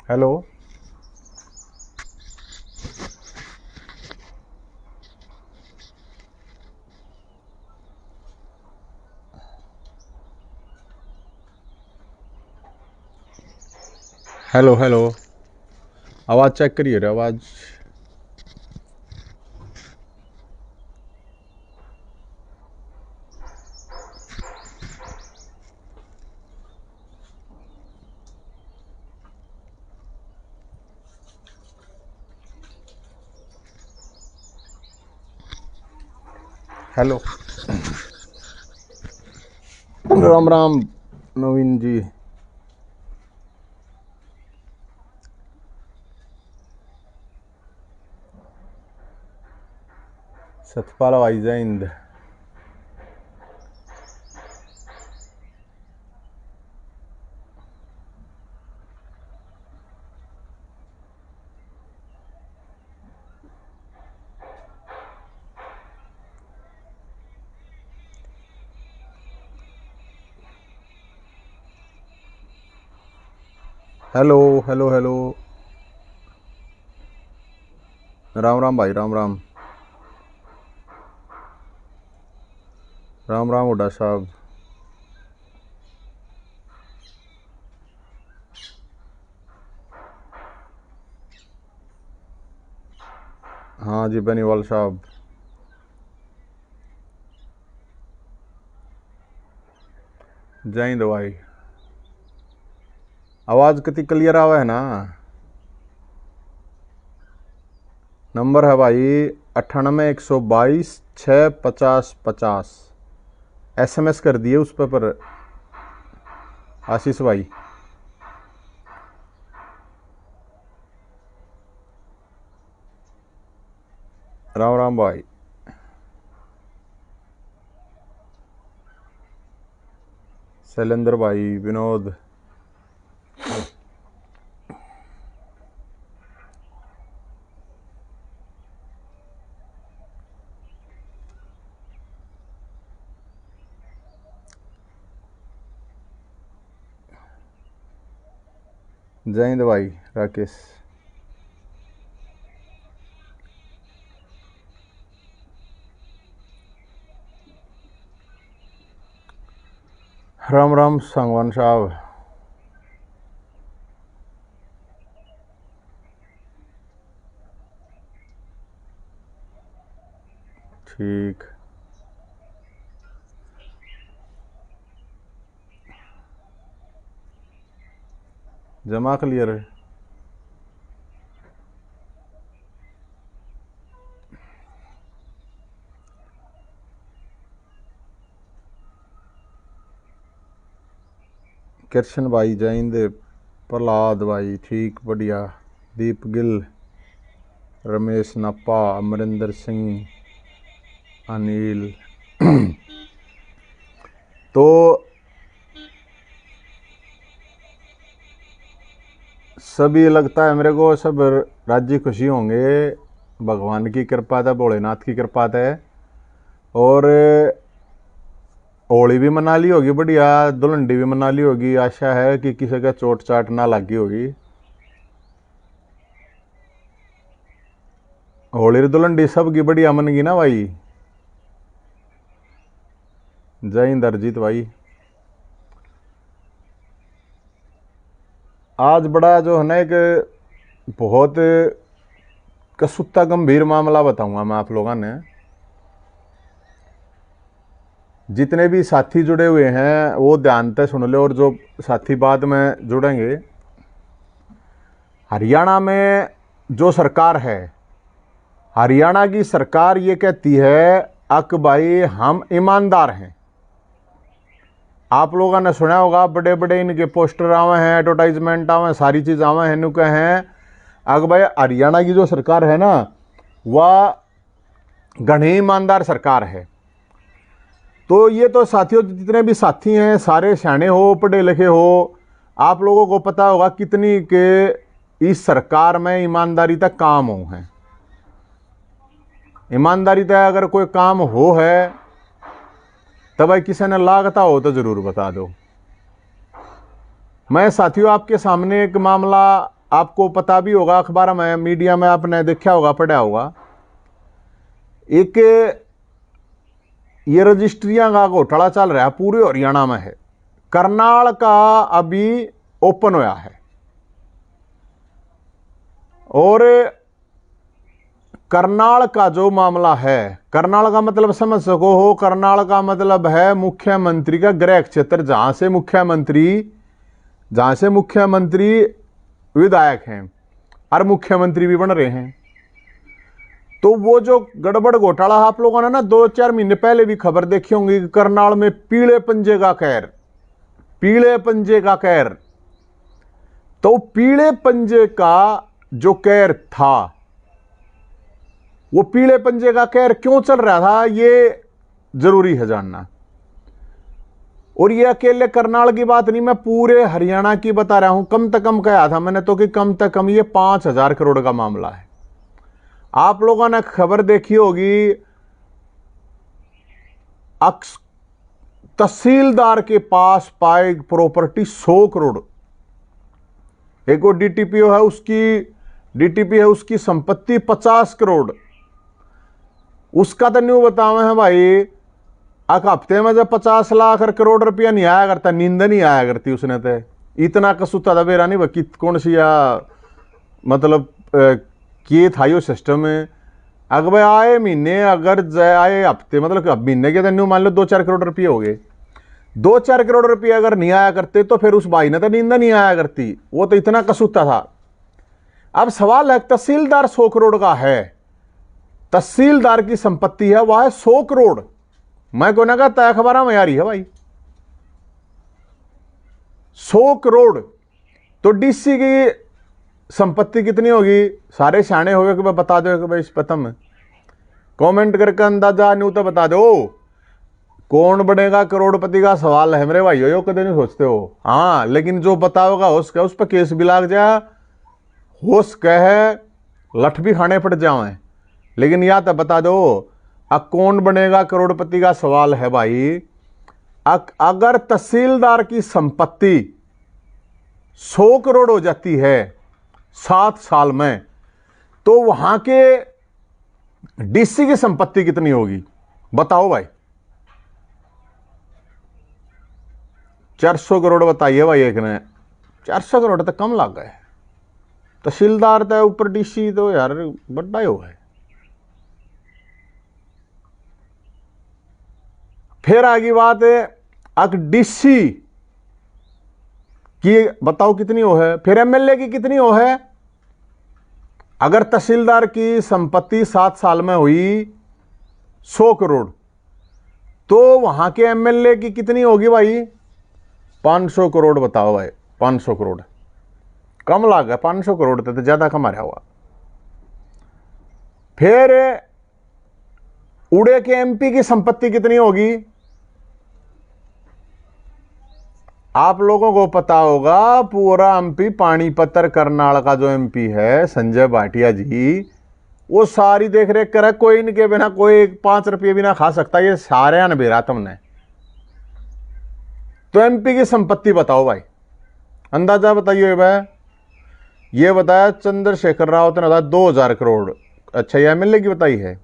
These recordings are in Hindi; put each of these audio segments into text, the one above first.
हेलो। Hello hello. आवाज़ चेक करिए रे आवाज़। हेलो। राम राम नवीन जी। सतपाल भाई जय Hind. Hello hello hello. Ram Ram भाई राम राम। राम राम हुड्डा साहब। हाँ जी बेनीवाल साहब। जय हिंद भाई। आवाज़ कितनी क्लियर आवा है ना। नंबर है भाई 98 122 650 50। SMS कर दिए उस पर आशीष भाई। राम राम भाई। शैलेंद्र भाई विनोद। जय हिंद भाई राकेश। राम राम सांगवान साहब। ठीक। जमा क्लियर है। कृष्ण भाई जय हिंद। प्रहलाद भाई ठीक बढ़िया। दीप गिल। रमेश नप्पा अमरिंदर सिंह अनिल। तो सब ये लगता है मेरे को सब राज्य खुशी होंगे भगवान की कृपा था भोलेनाथ की कृपा था। और होली भी मना ली होगी बढ़िया। धुलंडी भी मना ली होगी। आशा है कि किसी का चोट चाट ना लगी होगी। होली धुलंडी सबकी बढ़िया मन गई ना भाई। जय हिंद अरजीत भाई। आज बड़ा जो है ना एक बहुत कसूता गंभीर मामला बताऊंगा मैं आप लोगों ने। जितने भी साथी जुड़े हुए हैं वो ध्यान से सुन लो और जो साथी बाद में जुड़ेंगे। हरियाणा में जो सरकार है हरियाणा की सरकार ये कहती है अक भाई हम ईमानदार हैं। आप लोगों ने सुना होगा बड़े बड़े इनके पोस्टर आवे हैं एडवर्टाइजमेंट आवे सारी चीज आवे हैं नुके हैं। अक भाई हरियाणा की जो सरकार है ना वह घनी ईमानदार सरकार है। तो ये तो साथियों जितने भी साथी हैं सारे सियाने हो पढ़े लिखे हो। आप लोगों को पता होगा कितनी के इस सरकार में ईमानदारी तक काम हो है। ईमानदारी तक अगर कोई काम हो है तब भाई किसी ने लागता हो तो जरूर बता दो। मैं साथियों आपके सामने एक मामला आपको पता भी होगा, अखबार में मीडिया में आपने देखा होगा, पढ़ा होगा, एक ये रजिस्ट्रियां का घोटाला चल रहा है पूरे हरियाणा में है। करनाल का अभी ओपन होया है और करनाल का जो मामला है, करनाल का मतलब समझ सको हो, करनाल का मतलब है मुख्यमंत्री का गृह क्षेत्र, जहां से मुख्यमंत्री विधायक हैं और मुख्यमंत्री भी बन रहे हैं। तो वो जो गड़बड़ घोटाला आप लोगों ने ना 2-4 महीने पहले भी खबर देखी होंगी कि करनाल में पीले पंजे का कहर। तो पीले पंजे का जो कहर था, वो पीले पंजे का कहर क्यों चल रहा था, ये जरूरी है जानना। और ये अकेले करनाल की बात नहीं, मैं पूरे हरियाणा की बता रहा हूं। कम से कम कहा था मैंने तो कि कम से कम ये 5,000 करोड़ का मामला है। आप लोगों ने खबर देखी होगी, तहसीलदार के पास पाए प्रॉपर्टी 100 करोड़। एक वो डीटीपी है, उसकी संपत्ति 50 करोड़। उसका तो न्यू बतावे है भाई, एक हफ्ते में जब 50 लाख करोड़ रुपया नहीं आया करता, नींद नहीं आया करती उसने तो। इतना कसूता था बेरा नहीं बाकी कौन सी या मतलब किए था यो सिस्टम में। अगर भाई आए महीने, अगर आए हफ्ते, मतलब अब महीने के तो मान लो 2-4 करोड़ रुपये हो गए। 2-4 करोड़ रुपये अगर नहीं आया करते तो फिर उस भाई ने तो नींद नहीं आया करती, वो तो इतना कसूता था। अब सवाल है, तहसीलदार 100 करोड़ का है, तहसीलदार की संपत्ति है वह है 100 करोड़। मैं को ना कहता अखबार में यारी है भाई 100 करोड़। तो डीसी की संपत्ति कितनी होगी? सारे सियाने हो गए कि बता दो कि भाई इस पता में कमेंट करके अंदाजा नहीं तो बता दो। कौन बनेगा करोड़पति का सवाल है मेरे भाइयों, यो कदे नहीं सोचते हो। हाँ, लेकिन जो बताओगा हो सके उस पर केस भी लाग जाए, हो सके है लठ भी खाने पड़ जाए। लेकिन या तो बता दो अब कौन बनेगा करोड़पति का सवाल है भाई। अगर तहसीलदार की संपत्ति 100 करोड़ हो जाती है 7 साल में, तो वहां के डीसी की संपत्ति कितनी होगी बताओ भाई। 400 करोड़ बताइए भाई एक ने। 400 करोड़ तो कम लग गए, तहसीलदार तो ऊपर डीसी तो यार बड़ा ही हो है। फिर आगे बात है, अगर डीसी की बताओ कितनी हो है, फिर एमएलए की कितनी हो है। अगर तहसीलदार की संपत्ति 7 साल में हुई 100 करोड़, तो वहां के एमएलए की कितनी होगी भाई? 500 करोड़ बताओ भाई। 500 करोड़ कम लाग है, 500 करोड़ तो ज्यादा कमा रहा हुआ। फिर उड़े के एमपी की संपत्ति कितनी होगी? आप लोगों को पता होगा पूरा एमपी पानीपत करनाल का जो एमपी है संजय भाटिया जी, वो सारी देख रेख करे, कोई इनके बिना कोई 5 रुपये भी ना खा सकता, ये सारे अनबेरा तुमने। तो एमपी की संपत्ति बताओ भाई, अंदाजा बताइए भाई। ये बताया चंद्रशेखर रावत ने बताया 2000 करोड़। अच्छा, ये एमएलए की बताई है।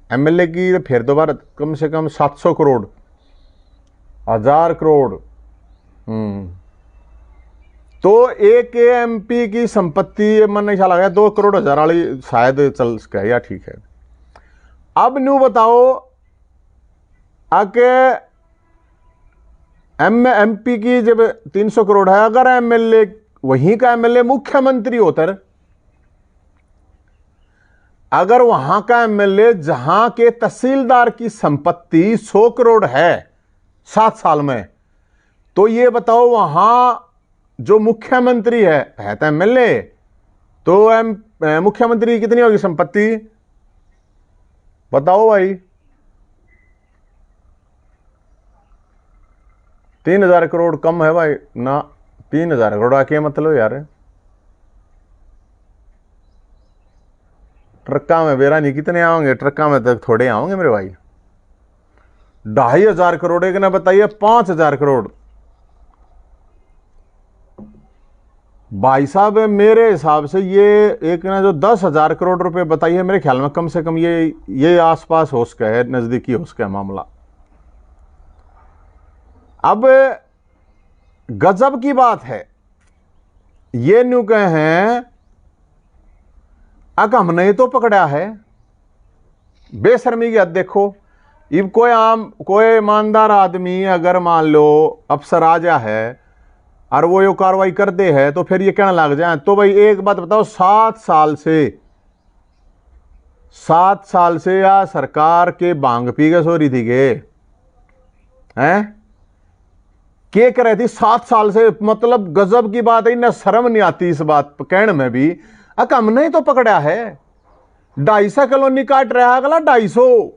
एमएलए की फिर दोबारा कम से कम 700 करोड़, 1000 करोड़। तो एक एमपी की संपत्ति मन नहीं ख्याल आ गया 2 करोड़ 1000 वाली शायद चल सके या ठीक है। अब न्यू बताओ आके एमपी की जब 300 करोड़ है, अगर एमएलए वहीं का एमएलए मुख्यमंत्री होता, अगर वहां का एमएलए जहां के तहसीलदार की संपत्ति 100 करोड़ है 7 साल में, तो ये बताओ वहां जो मुख्यमंत्री है तो एमएलए, तो मुख्यमंत्री की कितनी होगी संपत्ति बताओ भाई? 3000 करोड़ कम है भाई ना। 3000 करोड़ आके मतलब यार ट्रक्का में बेरा नहीं कितने आओगे, ट्रक्का में तक थोड़े आओगे मेरे भाई। 2500 करोड़ एक ने बताइए 5000 करोड़। भाई साहब मेरे हिसाब से ये एक ना जो 10,000 करोड़ रुपए बताई है, मेरे ख्याल में कम से कम ये आसपास हो सका है, नजदीकी हो सका है मामला। अब गजब की बात है, ये न्यू कहे हैं अक हमने तो पकड़ा है। बेशर्मी की हद देखो। अब कोई ईमानदार आदमी अगर मान लो अफसर आ जा है और वो यो कार्रवाई कर दे है तो फिर ये कहना लग जाए। तो भाई एक बात बताओ, 7 साल से या सरकार के भांग पी के सो रही थी के कर रही थी 7 साल से। मतलब गजब की बात है, इन्हें शर्म नहीं आती इस बात कहने में भी। अक हमने ही तो पकड़ा है। 250 कॉलोनी काट रहा है, अगला 250।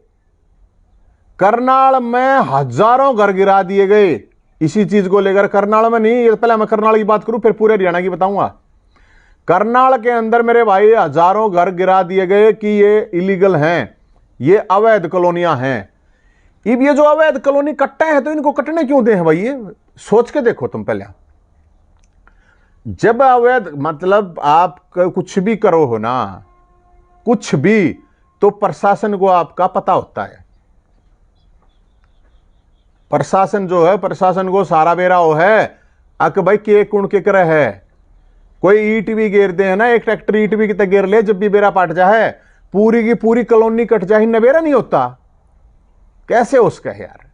करनाल में हजारों घर गिरा दिए गए इसी चीज को लेकर। करनाल में नहीं, पहले मैं करनाल की बात करूं फिर पूरे हरियाणा की बताऊंगा। करनाल के अंदर मेरे भाई हजारों घर गिरा दिए गए कि ये इलीगल हैं, ये अवैध कॉलोनियां हैं। अब ये जो अवैध कॉलोनी कट्टे हैं तो इनको कटने क्यों दे हैं भाई? ये सोच के देखो तुम पहले। जब अवैध मतलब आप कुछ भी करो हो ना, कुछ भी, तो प्रशासन को आपका पता होता है। प्रशासन जो है, प्रशासन को सारा बेरा हो है अक भाई के कुण के करे है। कोई ईट भी घेरते हैं ना, एक ट्रैक्टर ईट भी कितना घेर ले, जब भी बेरा पाट जाए पूरी की पूरी कॉलोनी कट जाए, न बेरा नहीं होता। कैसे उसका यार?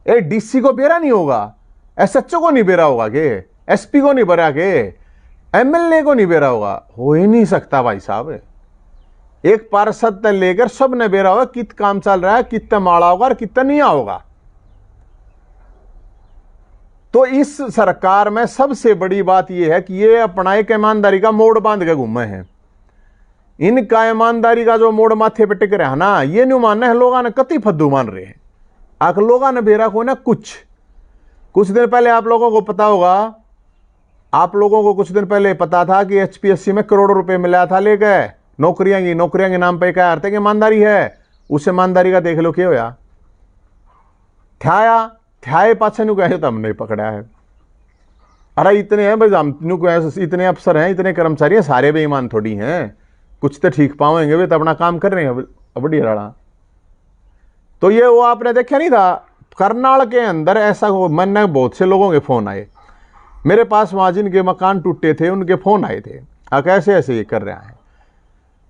ए डीसी को बेरा नहीं होगा, एसएचओ को नहीं बेरा होगा के, एसपी को नहीं बेरा के, एमएलए को नहीं बेरा होगा? हो ही नहीं सकता भाई साहब। एक पार्षद से लेकर सब ने बेरा होगा कित काम चल रहा है, कितना माड़ा होगा और कितना नहीं होगा। तो इस सरकार में सबसे बड़ी बात यह है कि ये अपना एक ईमानदारी का मोड़ बांध के घूमे हैं। इनका ईमानदारी का जो मोड़ माथे पे टिक रहा है ना, ये नहीं मानना है लोगों ने, कति फद्दू मान रहे हैं। आख लोगों ने बेरा को ना कुछ दिन पहले आप लोगों को पता होगा, आप लोगों को कुछ दिन पहले पता था कि एचपीएससी में करोड़ों रुपए मिला था लेके नौकरियां के नाम पे क्या अर्थ है कि ईमानदारी है। उस ईमानदारी का देख लो क्या होया। थ्याए पाछे नु कहे तो हमने पकड़ा है। अरे इतने हैं भाई, हम इतने अफसर हैं, इतने कर्मचारी हैं, सारे बेईमान थोड़ी हैं। कुछ तो ठीक पाएंगे वे तो अपना काम कर रहे हैं बड़ी राड़ा। तो ये वो आपने देखा नहीं था करनाल के अंदर ऐसा मैंने बहुत से लोगों के फोन आए मेरे पास, वहां जिनके मकान टूटे थे उनके फोन आए थे कैसे ऐसे ये कर रहा है।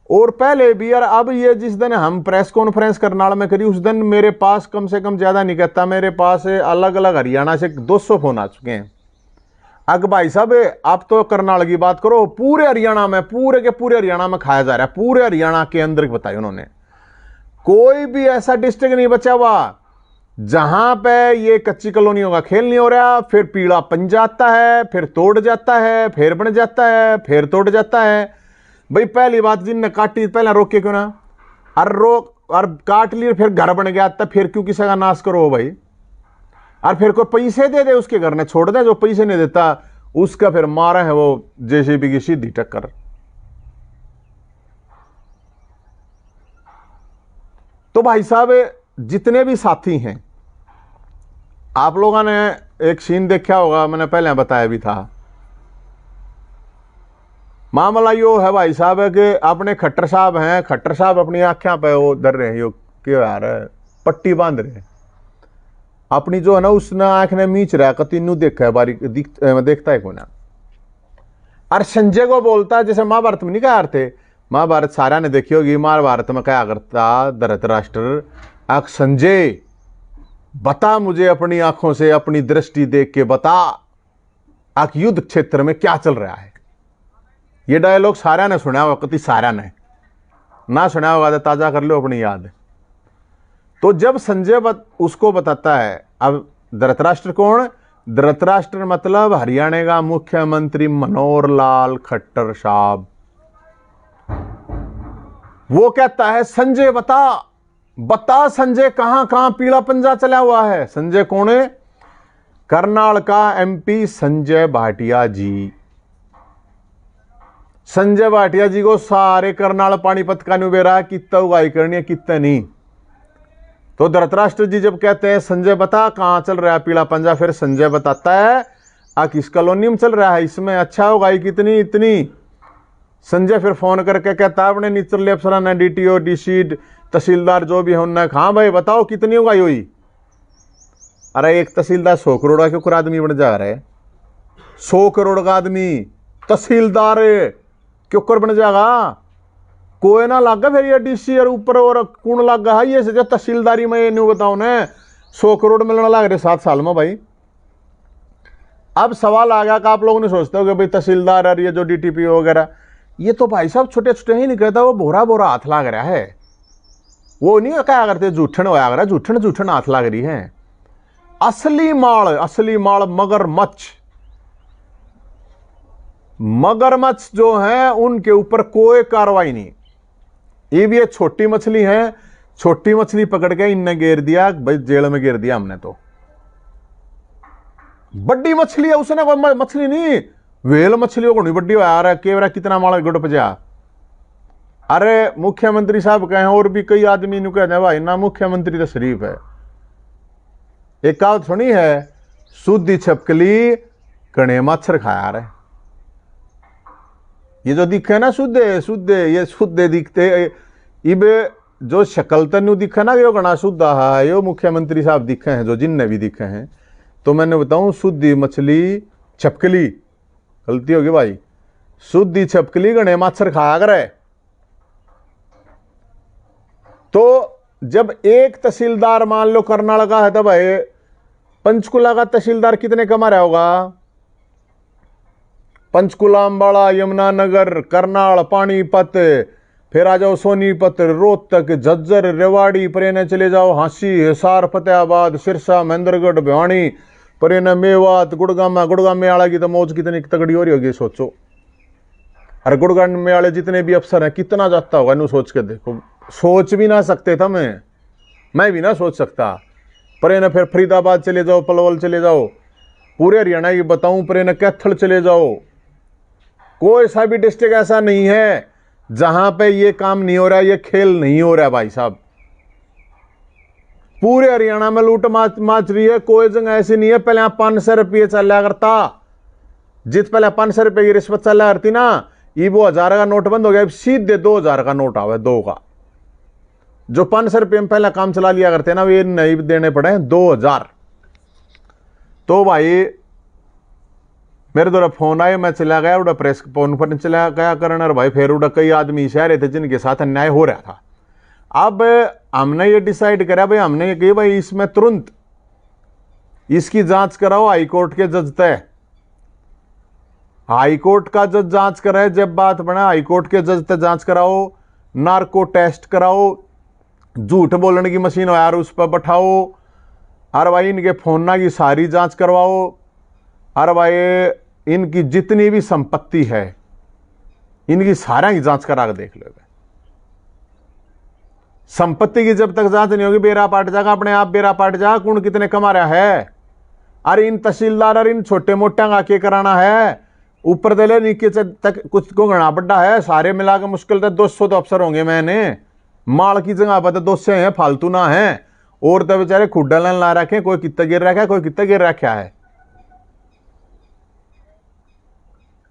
और पहले भी यार, अब ये जिस दिन हम प्रेस कॉन्फ्रेंस करनाल में करी उस दिन मेरे पास कम से कम ज्यादा नहीं कहता, मेरे पास अलग अलग हरियाणा से 200 फोन आ चुके हैं। अग भाई साहब आप तो करनाल की बात करो, पूरे हरियाणा में, पूरे के पूरे हरियाणा में खाया जा रहा है। पूरे हरियाणा के अंदर बताया उन्होंने, कोई भी ऐसा डिस्ट्रिक्ट नहीं बचा हुआ जहां पे ये कच्ची कॉलोनियों का खेल नहीं हो रहा। फिर पीड़ा बन जाता है, फिर तोड़ जाता है, फिर बन जाता है, फिर तोड़ जाता है। भाई पहली बात, जिनने काटी पहले रोके क्यों ना? और काट ली फिर घर बन गया, तब फिर क्यों किसी का नाश करो भाई? और फिर कोई पैसे दे दे उसके घर ने छोड़ दे, जो पैसे नहीं देता उसका फिर मारा है वो जेसीबी की सीधी टक्कर। तो भाई साहब जितने भी साथी हैं, आप लोगों ने एक सीन देखा होगा, मैंने पहले बताया भी था। मामला यो है भाई साहब है कि अपने खट्टर साहब हैं, खट्टर साहब अपनी आंखें पे वो डर रहे हैं, यो क्यों यार पट्टी बांध रहे हैं अपनी जो है ना, उसने आंख ने मीच रहा है, कतीनू देखा है बारीक देखता है कौन। और संजय को बोलता है, जैसे महाभारत में नहीं कहा थे, महाभारत सारा ने देखी होगी, महाभारत में क्या करता धृतराष्ट्र, आख संजय बता मुझे अपनी आंखों से, अपनी दृष्टि देख के बता, आख युद्ध क्षेत्र में क्या चल रहा है। ये डायलॉग सारा ने सुना होगा, कति सारा ने ना सुना होगा तो ताजा कर लो अपनी याद। तो जब संजय उसको बताता है, अब धृतराष्ट्र कौन? धृतराष्ट्र मतलब हरियाणा का मुख्यमंत्री मनोहर लाल खट्टर साहब। वो कहता है संजय बता संजय कहां कहां पीला पंजा चला हुआ है। संजय कौन है? करनाल का एमपी संजय भाटिया जी। संजय भाटिया जी को सारे करनाल पानीपत का नुबेरा कितना उगाई करनी है कितना नहीं। तो धृतराष्ट्र जी जब कहते हैं संजय बता कहां चल रहा है पीला पंजा, फिर संजय बताता है किस कॉलोनी में चल रहा है, इसमें अच्छा होगा ये कितनी इतनी। संजय फिर फोन करके कहता अपने निचले अफसर ने, DTO DC तहसीलदार जो भी होना, हाँ भाई बताओ कितनी होगा हुई। अरे एक तहसीलदार 100 करोड़ का क्यों आदमी बन जा रहा है, 100 करोड़ का आदमी तहसीलदार क्यों कर बन जाएगा, कोई ना लागा फिर ये DC और ऊपर और कौन लागा है ये जो तहसीलदारी में, ये नहीं बताओ ने 100 करोड़ मिलना लग रहे 7 साल में भाई। अब सवाल आ गया कि आप लोगों ने सोचते हो कि भाई तहसीलदार और ये जो DTPO वगैरह, ये तो भाई साहब छोटे छोटे ही नहीं कहता, वो बोरा बोरा हाथ लाग रहा है, वो नहीं क्या करते जूठन होया कर, जूठन जूठन हाथ लाग रही है। असली माल मगरमच्छ जो है उनके ऊपर कोई कार्रवाई नहीं। ये भी एक छोटी मछली है, छोटी मछली पकड़ के इनने घेर दिया भाई, जेल में घेर दिया हमने। तो बड़ी मछली है उसने, कोई मछली नहीं, वेल मछलियों को नहीं बड्डी हो यार, केवरा कितना माल गुड़ जा। अरे मुख्यमंत्री साहब कहे और भी कई आदमी नु कहते हैं भाई ना, मुख्यमंत्री तो शरीफ है। एक कहावत सुनी है, शुद्ध छपकली कणे मच्छर खाया रहे। ये जो दिखे ना शुद्ध ये शुद्ध दिखते, इब जो शक्ल तनु दिखे ना यो गणा शुद्ध है, यो मुख्यमंत्री साहब दिखे हैं जो जिनने भी दिखे हैं। तो मैंने बताऊं शुद्ध मछली छपकली, गलती होगी भाई, शुद्ध छपकली गणे मच्छर खाया करे। तो जब एक तहसीलदार मान लो करनाल का है, तो भाई पंचकुला का तहसीलदार कितने कमा रहा होगा, पंचकुला, अम्बाड़ा, यमुनानगर, करनाल, पानीपत, फिर आ जाओ सोनीपत, रोहतक, झज्जर, रेवाड़ी, परेने चले जाओ हांसी, हिसार, फतेहाबाद, सिरसा, महेंद्रगढ़, भिवानी, परेने मेवात, गुड़गाम में आला की तो मौज कितनी तगड़ी हो रही होगी सोचो। अरे गुड़गाम में आले जितने भी अफसर हैं कितना जाता होगा, नू सोच के देखो, सोच भी ना सकते था, मैं भी ना सोच सकता। परेने फिर फरीदाबाद चले जाओ, पलवल चले जाओ, पूरे हरियाणा की बताऊं, परेने कैथल चले जाओ, कोई सा भी डिस्ट्रिक्ट ऐसा नहीं है जहां पे ये काम नहीं हो रहा, ये खेल नहीं हो रहा भाई साहब। पूरे हरियाणा में लूट माच रही है, कोई जगह ऐसी नहीं है। पहले 500 रुपये चला करता, जित पहले 500 रुपये की रिश्वत चला करती ना, ये वो 1000 का नोट बंद हो गया, सीधे 2000 का नोट आवे, 2 का। जो 500 रुपये में पहले काम चला लिया करते ना, वे नहीं देने पड़े 2000। तो भाई मेरे द्वारा फोन आए, मैं चला गया उड़ा प्रेस कॉन्फ्रेंस चला गया करना, और भाई फिर उड़ा कई आदमी शहर थे जिनके साथ अन्याय हो रहा था। अब हमने ये डिसाइड करा भाई, हमने ये कही भाई इसमें तुरंत इसकी जांच कराओ हाईकोर्ट के जज तय। हाईकोर्ट का जज जांच करे, जब बात बना हाईकोर्ट के जज तय जांच कराओ, नार्को टेस्ट कराओ, झूठ बोलने की मशीन हो यार उस पर बैठाओ, अरे भाई इनके फोन की सारी जांच करवाओ, अरे भाई इनकी जितनी भी संपत्ति है इनकी सारा की जांच करा के देख लो। संपत्ति की जब तक जांच नहीं होगी बेरा पाट जाएगा, अपने आप बेरा पाट जाएगा कौन कितने कमा रहा है। अरे इन तहसीलदार और इन छोटे मोटे का के कराना है, ऊपर दले नीचे तक कुछ को गणा बड्डा है, सारे मिला के मुश्किल से 200 तो अफसर होंगे। मैंने माल की जगह पर 200 हैं, फालतू ना है। और तो बेचारे खुड्डा लाइन ला रखे, कोई कितना गिर रखा है, कोई कितना गिर रखा है।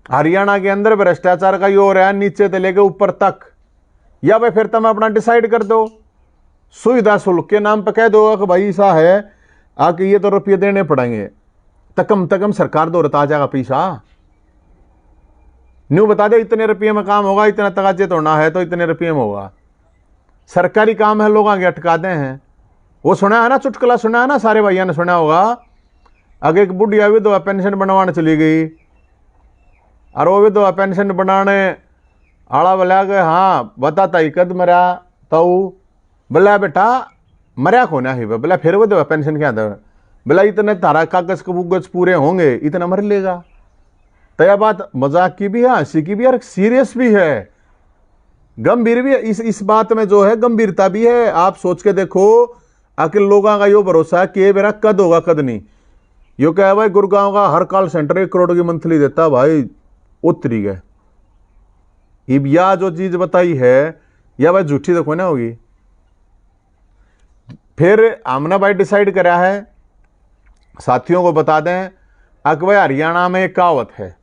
हरियाणा के अंदर भ्रष्टाचार का ही हो रहा है नीचे से लेके ऊपर तक। या भाई फिर तुम अपना डिसाइड कर दो, सुविधा शुल्क के नाम पर कह दो कि भाई ऐसा है आके ये तो रुपये देने पड़ेंगे, तकम सरकार दो रता जाएगा पैसा। न्यू बता दे इतने रुपये में काम होगा, इतना तकाजे तोड़ना है तो इतने रुपये में होगा। सरकारी काम है, लोग आगे अटकाते हैं। वो सुना है ना, चुटकुला सुना है ना, सारे भैया ने सुना होगा। आगे एक बुढ़िया विधवा पेंशन बनवाने चली गई, और वो विधवा पेंशन बनाने आड़ा बोला कि हाँ बताता ही कद मरा तो बोला बेटा मरा को ना ही बोला, फिर विधवा पेंशन क्या था बोला, इतने तारा कागज कबूगज पूरे होंगे इतना मर लेगा। तो यह बात मजाक की भी है, हंसी की भी है, सीरियस भी है, गंभीर भी है। इस बात में जो है गंभीरता भी है। आप सोच के देखो, आखिर लोगों का यो भरोसा है कि मेरा कद होगा कद नहीं। यो क्या है भाई, गुड़गांव का हर कॉल सेंटर 1 करोड़ की मंथली देता भाई, उतरी गए। अब या जो चीज बताई है या भाई झूठी तो कोई ना होगी। फिर हमने भाई डिसाइड करा है, साथियों को बता दें, भाई हरियाणा में एक कहावत है,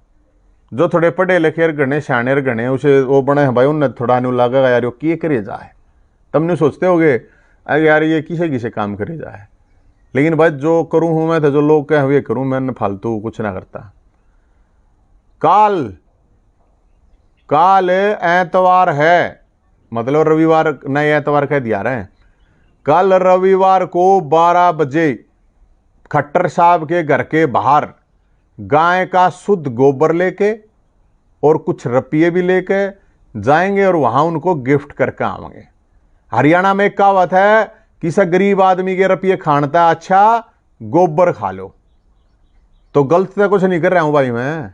जो थोड़े पढ़े लिखे गणे शाने गणे उसे वो बने हैं भाई, उन्हें थोड़ा नहीं लगेगा यार यो किए करे जाए, तब नहीं सोचते होगे अरे यार ये किसे किसे काम करे जाए। लेकिन भाई जो करूं हूं मैं, तो जो लोग कहें वे करूं, मैं फालतू कुछ ना करता। काल एतवार है, मतलब रविवार नए एतवार कह दिया रहे हैं। कल रविवार को 12 बजे खट्टर साहब के घर के बाहर गाय का शुद्ध गोबर लेके और कुछ रुपये भी लेके जाएंगे और वहां उनको गिफ्ट करके आएंगे। हरियाणा में एक कहावत है, किसी गरीब आदमी के रुपये खानता अच्छा गोबर खा लो। तो गलत तो कुछ नहीं कर रहा हूं भाई, मैं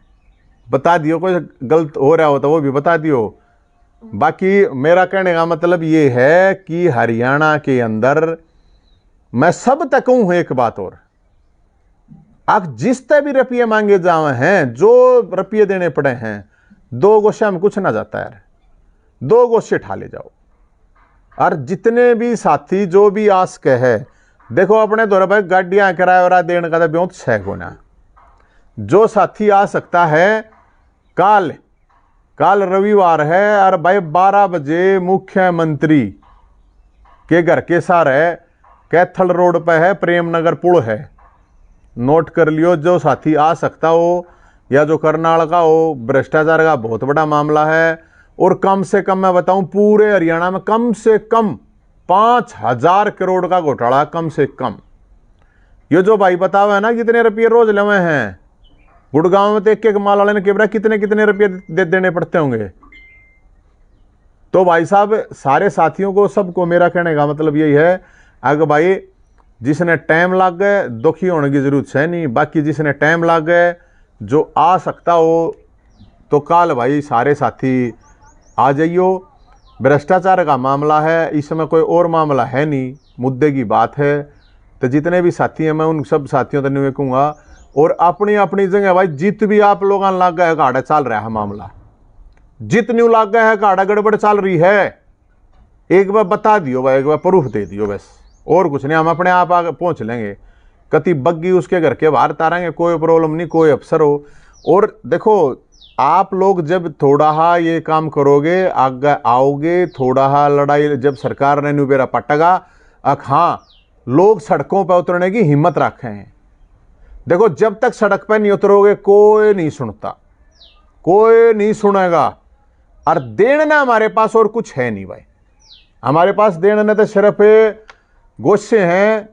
बता दियो, कोई गलत हो रहा हो तो वो भी बता दियो। बाकी मेरा कहने का मतलब ये है कि हरियाणा के अंदर मैं सब तक हूं एक बात और, आप जिस तरह भी रुपये मांगे जावे हैं, जो रुपये देने पड़े हैं, 2 गोशा में कुछ ना जाता यार, 2 गोशे ठा ले जाओ। और जितने भी साथी जो भी आस के है, देखो अपने दौरे पर गाड़ियां किराया वरा देने का तो ब्यों छह होना। जो साथी आ सकता है, काल रविवार है और भाई 12 बजे मुख्यमंत्री के घर के सारे कैथल रोड पे है, प्रेमनगर पुल है, नोट कर लियो। जो साथी आ सकता हो या जो करनाल का हो, भ्रष्टाचार का बहुत बड़ा मामला है और कम से कम मैं बताऊं पूरे हरियाणा में कम से कम 5000 करोड़ का घोटाला, कम से कम। ये जो भाई बताओ है ना कितने रुपये रोज लेवे हैं, गुड़गांव में तो एक माल वाले ने केवरा कितने कितने रुपये देने पड़ते होंगे। तो भाई साहब सारे साथियों को, सबको मेरा कहने का मतलब यही है, अगर भाई जिसने टाइम लग गए दुखी होने की जरूरत है नहीं, बाकी जिसने टाइम लग गए जो आ सकता हो तो कल भाई सारे साथी आ जाइयो। भ्रष्टाचार का मामला है, इसमें कोई और मामला है नहीं, मुद्दे की बात है। तो जितने भी साथी हैं मैं उन सब साथियों तक नहीं कहूँगा, और अपनी अपनी जगह भाई जित भी आप लोगों लग गए गाड़ा चल रहा है मामला, जितनी लग गया है गाड़ा गड़बड़ चल रही है, एक बार बता दियो भाई, एक बार प्रूफ दे दियो बस, और कुछ नहीं, हम अपने आप आगे पहुंच लेंगे। कति बग्गी उसके घर के बाहर तारेंगे, कोई प्रॉब्लम नहीं, कोई अफसर हो। और देखो आप लोग जब थोड़ा हा ये काम करोगे, आगे आओगे, थोड़ा हा लड़ाई जब सरकार ने नुबेरा पटेगा, हाँ लोग सड़कों पर उतरने की हिम्मत रखे हैं। देखो जब तक सड़क पर नहीं उतरोगे कोई नहीं सुनता, कोई नहीं सुनेगा। और देना हमारे पास और कुछ है नहीं भाई, हमारे पास देना तो सिर्फ गोशे हैं,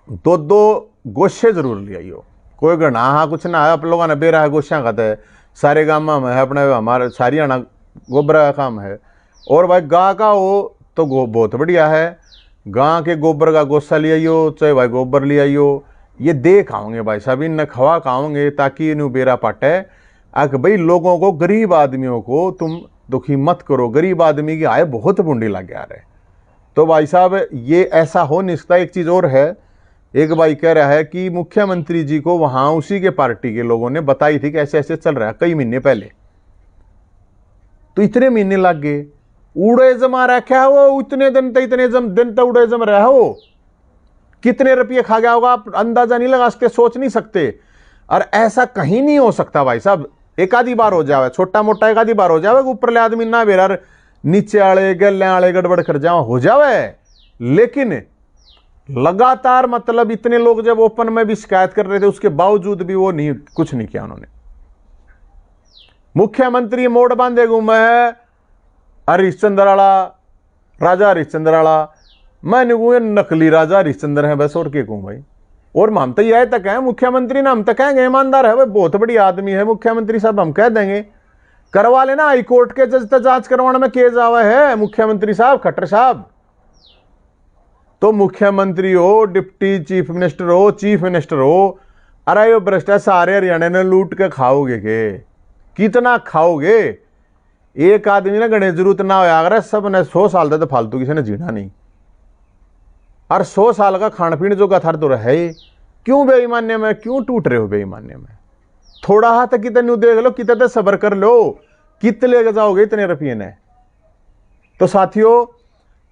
2 गोशे जरूर ले आइयो, कोई गणा हाँ कुछ ना है। आप लोगों ने बेरा है गोशियाँ खाते है, सारे गाँव में है, अपने हमारे सारी आना गोबर का काम है। और भाई गाँ का हो तो बहुत बढ़िया है, गाँ के गोबर का गोसा ले आइयो, चाहे भाई गोबर ले आइयो, ये दे खाओगे भाई साहब, इन खवा खाओगे ताकि इन्हें बेरा पाटे। आक भाई लोगों को, गरीब आदमियों को तुम दुखी मत करो, गरीब आदमी की आय बहुत बूंदी लग गया है। तो भाई साहब ये ऐसा हो नहीं सकता। एक चीज़ और है, एक भाई कह रहा है कि मुख्यमंत्री जी को वहां उसी के पार्टी के लोगों ने बताई थी कि ऐसे ऐसे चल रहा है कई महीने पहले, तो इतने महीने लग गए, उड़े जमा रखा है वो, इतने दिन तक उड़े जम रहा है वो, कितने रुपये खा गया होगा आप अंदाजा नहीं लगा सकते, सोच नहीं सकते। और ऐसा कहीं नहीं हो सकता भाई साहब, एक आधी बार हो जावे, छोटा मोटा एक आधी बार हो जावे, ऊपर ले आदमी ना बेरा नीचे वाले गले वाले गड़बड़ कर जाओ हो जावे, लेकिन लगातार मतलब इतने लोग जब ओपन में भी शिकायत कर रहे थे उसके बावजूद भी वो नहीं, कुछ नहीं किया उन्होंने। मुख्यमंत्री मोड़ बांधे घूमे है हरिश्चंद्र वाला, राजा हरिश्चंद्र वाला, मैंने वो नकली राजा हरिश्चंद्र है बस, और क्या कहूं भाई। और हम तो यह तक है मुख्यमंत्री ना, हम तो कहेंगे ईमानदार है भाई, बहुत बड़ी आदमी है मुख्यमंत्री साहब, हम कह देंगे करवा लेना, हाईकोर्ट के जज तक जांच करवाने में केस आवा है मुख्यमंत्री साहब, खट्टर साहब। तो मुख्यमंत्री हो, डिप्टी चीफ मिनिस्टर हो, चीफ मिनिस्टर हो, अरे ये भ्रष्टाचार सारे हरियाणा ने लूट के खाओगे के, कितना खाओगे। एक आदमी ने गणे जरूरत ना हो, अगर सब ने 100 साल तक तो फालतू किसी ने जीना नहीं, और 100 साल का खान पीने जो का थर तो है, क्यों बेईमान्य में क्यों टूट रहे हो बेईमान्य में। थोड़ा हाथ कितने देख लो, कितने सबर कर लो, कितने लेके जाओगे इतने रुपये ने। तो साथियों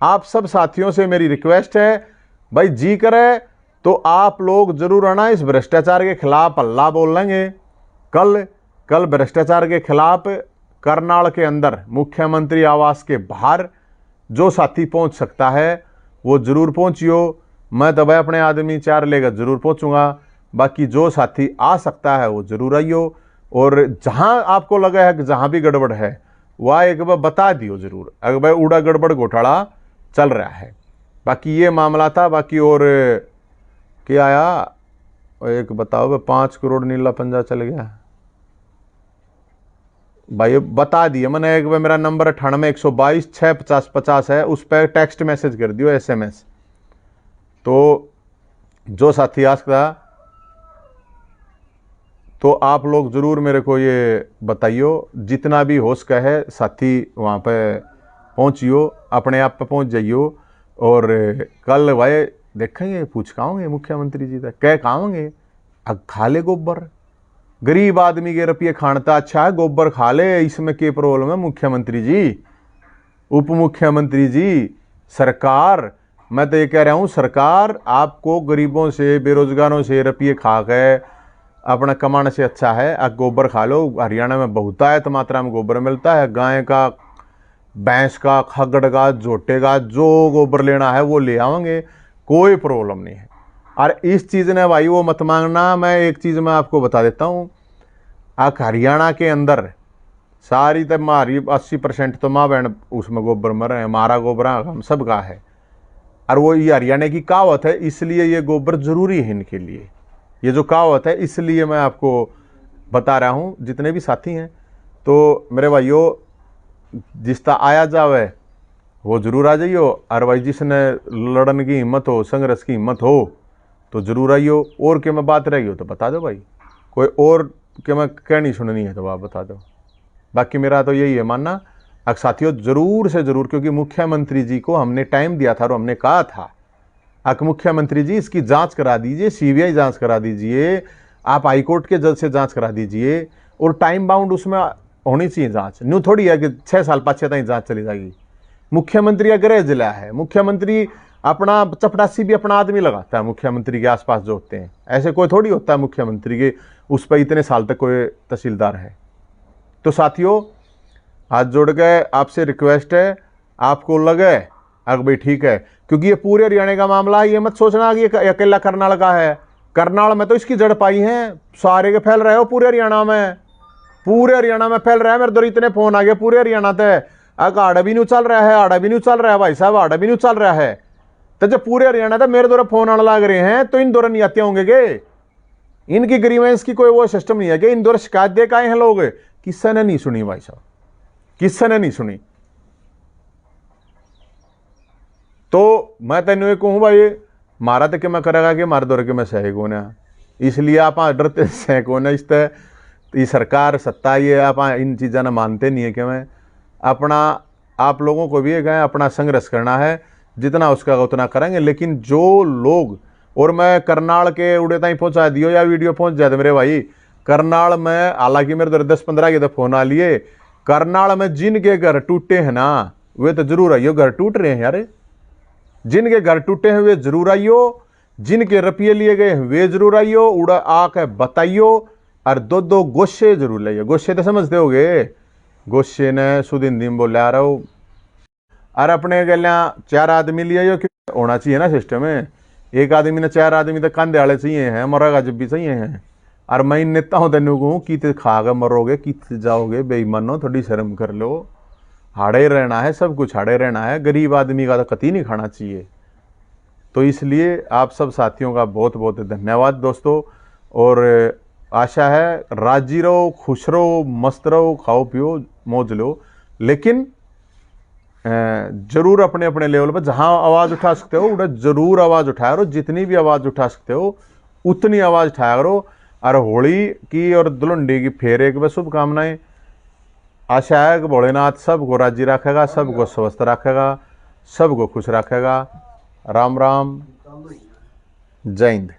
आप सब साथियों से मेरी रिक्वेस्ट है भाई, जी करे तो आप लोग जरूर आना, इस भ्रष्टाचार के खिलाफ हल्ला बोल लेंगे। कल भ्रष्टाचार के खिलाफ करनाल के अंदर मुख्यमंत्री आवास के बाहर जो साथी पहुंच सकता है वो जरूर पहुंचियो। मैं तो भाई अपने आदमी 4 लेकर जरूर पहुंचूंगा। बाकी जो साथी आ सकता है वो जरूर आइयो। और जहां आपको लगा है कि जहां भी गड़बड़ है वह एक बार बता दियो जरूर, अगर भाई उड़ा गड़बड़ घोटाला चल रहा है। बाकी ये मामला था। बाकी और क्या आया, एक बताओ, 5 करोड़ नीला पंजा चल गया भाई, बता दिए मैंने। एक बार मेरा नंबर 98-122-650-50 है, उस पर टेक्स्ट मैसेज कर दियो, SMS। तो जो साथी आ सकता तो आप लोग जरूर मेरे को ये बताइयो, जितना भी हो सका है साथी वहाँ पे पहुँचियो, अपने आप पे पहुँच जाइयो। और कल भाई देखेंगे, पूछ खाओगे मुख्यमंत्री जी तक, कह खाओगे खा ले गोबर, गरीब आदमी के रुपये खानता अच्छा है, गोबर खा ले, इसमें क्या प्रॉब्लम है मुख्यमंत्री जी, उप मुख्यमंत्री जी, सरकार। मैं तो ये कह रहा हूँ, सरकार आपको गरीबों से, बेरोजगारों से रुपये खा के अपना कमाने से अच्छा है आप गोबर खा लो। हरियाणा में बहुतायत मात्रा में गोबर मिलता है, गाय का, भैंस का, खगड़ का, झोटे का, जो गोबर लेना है वो ले आएंगे, कोई प्रॉब्लम नहीं है। और इस चीज़ ने भाई वो मत मांगना। मैं एक चीज़ मैं आपको बता देता हूँ, हरियाणा के अंदर सारी तो हमारी 80% तो माँ बहन उसमें गोबर मर रहे हैं, हमारा गोबर हम सबका है। और वो ये हरियाणा की कहावत है, इसलिए ये गोबर जरूरी है इनके लिए, ये जो कहावत है, इसलिए मैं आपको बता रहा हूँ। जितने भी साथी हैं तो मेरे भाइयों, जिसता आया जावे वो जरूर आ जाइयो। और भाई जिसने लड़न की हिम्मत हो, संघर्ष की हिम्मत हो तो जरूर आइयो। और क्या मैं बात रही हो तो बता दो भाई, कोई और क्या मैं कहनी सुननी है तो आप बता दो। बाकी मेरा तो यही है मानना, अब साथियों जरूर से जरूर, क्योंकि मुख्यमंत्री जी को हमने टाइम दिया था और हमने कहा था कि मुख्यमंत्री जी इसकी जांच करा दीजिए, CBI जांच करा दीजिए, आप हाईकोर्ट के जज से जांच करा दीजिए, और टाइम बाउंड उसमें होनी चाहिए जांच। न्यू थोड़ी है कि 6 साल पाछे तक जांच चली जाएगी। मुख्यमंत्री का गृह जिला है, मुख्यमंत्री अपना चपरासी भी अपना आदमी लगाता है मुख्यमंत्री के आसपास जो होते हैं, ऐसे कोई थोड़ी होता है मुख्यमंत्री के उस पर इतने साल तक कोई तहसीलदार है। तो साथियों हाथ जोड़ के आपसे रिक्वेस्ट है, आपको लगे अगर भाई ठीक है, क्योंकि ये पूरे हरियाणा का मामला है, ये मत सोचना कि ये अकेला करनाल का है। करनाल में तो इसकी जड़ पाई है, सारे के फैल रहे हो पूरे हरियाणा में, पूरे हरियाणा में फैल रहा है। मेरे दो इतने फोन आ गए पूरे हरियाणा तक, आड़ा भी नहीं चल रहा है, आड़ा भी नहीं चल रहा है भाई साहब, आड़ा भी नहीं चल रहा है। तो जब पूरे हरियाणा तक मेरे द्वारा फोन आने लग रहे हैं तो इन दौरान नहीं आते होंगे के, इनकी ग्रीवेंस की कोई वो सिस्टम नहीं है कि इन दौरान शिकायत दे के आए हैं लोग। किसी ने नहीं सुनी भाई साहब, किसी ने नहीं सुनी। तो मैं तेन एक कहूँ भाई, मारा तो कि मैं करेगा कि मारे दौर के मैं सही कौन है, इसलिए आप डरते सह कौन है। इस तरह सरकार सत्ता ये आप इन चीज़ों ने मानते नहीं है कि मैं अपना, आप लोगों को भी एक है अपना संघर्ष करना है, जितना उसका उतना करेंगे। लेकिन जो लोग, और मैं करनाल के उड़े ताई पहुँचा दियो या वीडियो पहुँच जाते मेरे भाई, करनाल में हालांकि मेरे दर 10-15 के तो फोन आ लिए, करनाल में जिनके घर टूटे हैं ना वे तो जरूर आइयो, घर टूट रहे हैं यार, जिनके घर टूटे हैं वे जरूर आइयो, जिनके रुपये लिए गए वे जरूर आइयो, उड़ा आके बताइयो। और 2-2 गोशे जरूर लाइयो। गोशे तो समझते होगे, गोशे ने सुदिन बोला रहा हो, और अपने गलिया 4 आदमी लिया होना चाहिए ना सिस्टम में। एक आदमी ने 4 आदमी तो कंधे वाले चाहिए हैं, मरेगा जब भी चाहिए हैं। और मैं नेता हूँ तेन कहूँ कि खा कर मरोगे, कि जाओगे, बेईमानो थोड़ी शर्म कर लो। हाड़े रहना है, सब कुछ हाड़े रहना है, गरीब आदमी का तो कतई नहीं खाना चाहिए। तो इसलिए आप सब साथियों का बहुत बहुत धन्यवाद दोस्तों, और आशा है राजी रहो, खुश रहो, मस्त रहो, खाओ पियो, मौज लो। लेकिन जरूर अपने अपने लेवल पर जहां आवाज़ उठा सकते हो उधर जरूर आवाज़ उठाया करो, जितनी भी आवाज़ उठा सकते हो उतनी आवाज़ उठाया करो। और होली की और धुलंडी की फेरे की शुभकामनाएं। आशा है कि भोलेनाथ सबको राजी रखेगा, सबको स्वस्थ रखेगा, सबको खुश रखेगा। राम राम, जय हिंद।